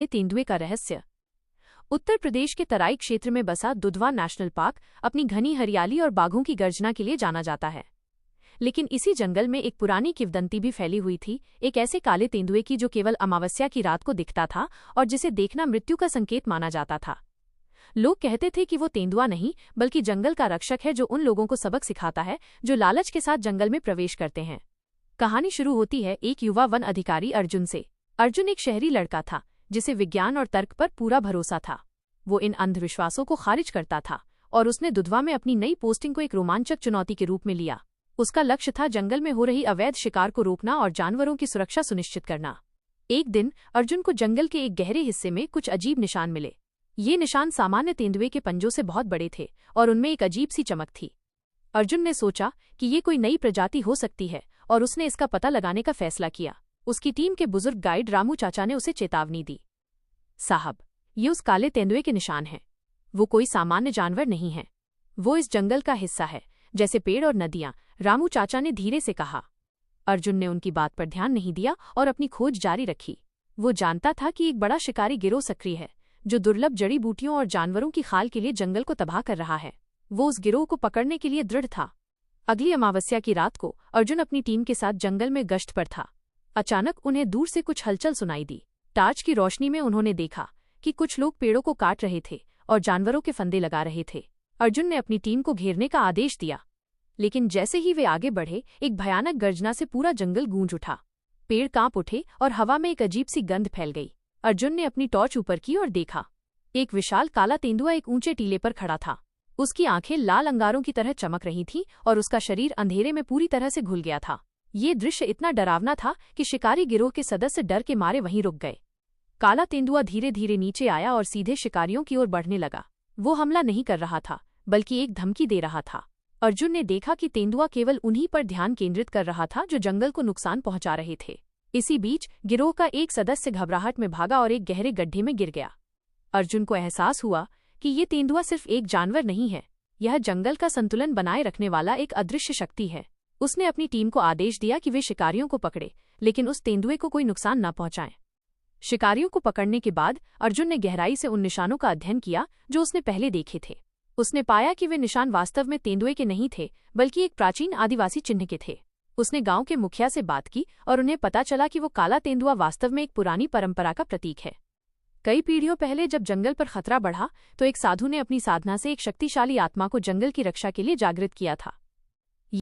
तेंदुए का रहस्य। उत्तर प्रदेश के तराई क्षेत्र में बसा दुधवा नेशनल पार्क अपनी घनी हरियाली और बाघों की गर्जना के लिए जाना जाता है। लेकिन इसी जंगल में एक पुरानी किंवदंती भी फैली हुई थी, एक ऐसे काले तेंदुए की जो केवल अमावस्या की रात को दिखता था और जिसे देखना मृत्यु का संकेत माना जाता था। लोग कहते थे कि वो तेंदुआ नहीं बल्कि जंगल का रक्षक है, जो उन लोगों को सबक सिखाता है जो लालच के साथ जंगल में प्रवेश करते हैं। कहानी शुरू होती है एक युवा वन अधिकारी अर्जुन से। अर्जुन एक शहरी लड़का था जिसे विज्ञान और तर्क पर पूरा भरोसा था। वो इन अंधविश्वासों को खारिज करता था और उसने दुधवा में अपनी नई पोस्टिंग को एक रोमांचक चुनौती के रूप में लिया। उसका लक्ष्य था जंगल में हो रही अवैध शिकार को रोकना और जानवरों की सुरक्षा सुनिश्चित करना। एक दिन अर्जुन को जंगल के एक गहरे हिस्से में कुछ अजीब निशान मिले। ये निशान सामान्य तेंदुए के पंजों से बहुत बड़े थे और उनमें एक अजीब सी चमक थी। अर्जुन ने सोचा कि ये कोई नई प्रजाति हो सकती है और उसने इसका पता लगाने का फैसला किया। उसकी टीम के बुजुर्ग गाइड रामू चाचा ने उसे चेतावनी दी, साहब, ये उस काले तेंदुए के निशान हैं। वो कोई सामान्य जानवर नहीं है, वो इस जंगल का हिस्सा है, जैसे पेड़ और नदियां, रामू चाचा ने धीरे से कहा। अर्जुन ने उनकी बात पर ध्यान नहीं दिया और अपनी खोज जारी रखी। वो जानता था कि एक बड़ा शिकारी गिरोह सक्रिय है जो दुर्लभ जड़ी बूटियों और जानवरों की खाल के लिए जंगल को तबाह कर रहा है। वो उस गिरोह को पकड़ने के लिए दृढ़ था। अगली अमावस्या की रात को अर्जुन अपनी टीम के साथ जंगल में गश्त पर था। अचानक उन्हें दूर से कुछ हलचल सुनाई दी। टार्च की रोशनी में उन्होंने देखा कि कुछ लोग पेड़ों को काट रहे थे और जानवरों के फंदे लगा रहे थे। अर्जुन ने अपनी टीम को घेरने का आदेश दिया, लेकिन जैसे ही वे आगे बढ़े, एक भयानक गर्जना से पूरा जंगल गूंज उठा। पेड़ कांप उठे और हवा में एक अजीब सी गंध फैल गई। अर्जुन ने अपनी टॉर्च ऊपर की और देखा। एक विशाल काला तेंदुआ एक ऊंचे टीले पर खड़ा था। उसकी आंखें लाल अंगारों की तरह चमक रही थीं और उसका शरीर अंधेरे में पूरी तरह से घुल गया था। ये दृश्य इतना डरावना था कि शिकारी गिरोह के सदस्य डर के मारे वहीं रुक गए। काला तेंदुआ धीरे धीरे नीचे आया और सीधे शिकारियों की ओर बढ़ने लगा। वो हमला नहीं कर रहा था बल्कि एक धमकी दे रहा था। अर्जुन ने देखा कि तेंदुआ केवल उन्हीं पर ध्यान केंद्रित कर रहा था जो जंगल को नुकसान पहुंचा रहे थे। इसी बीच गिरोह का एक सदस्य घबराहट में भागा और एक गहरे गड्ढे में गिर गया। अर्जुन को एहसास हुआ कि ये तेंदुआ सिर्फ एक जानवर नहीं है, यह जंगल का संतुलन बनाए रखने वाला एक अदृश्य शक्ति है। उसने अपनी टीम को आदेश दिया कि वे शिकारियों को पकड़े, लेकिन उस तेंदुए को कोई नुकसान न पहुंचाएं। शिकारियों को पकड़ने के बाद अर्जुन ने गहराई से उन निशानों का अध्ययन किया जो उसने पहले देखे थे। उसने पाया कि वे निशान वास्तव में तेंदुए के नहीं थे बल्कि एक प्राचीन आदिवासी चिन्ह के थे। उसने गांव के मुखिया से बात की और उन्हें पता चला कि वो काला तेंदुआ वास्तव में एक पुरानी परंपरा का प्रतीक है। कई पीढ़ियों पहले जब जंगल पर खतरा बढ़ा तो एक साधु ने अपनी साधना से एक शक्तिशाली आत्मा को जंगल की रक्षा के लिए जागृत किया था।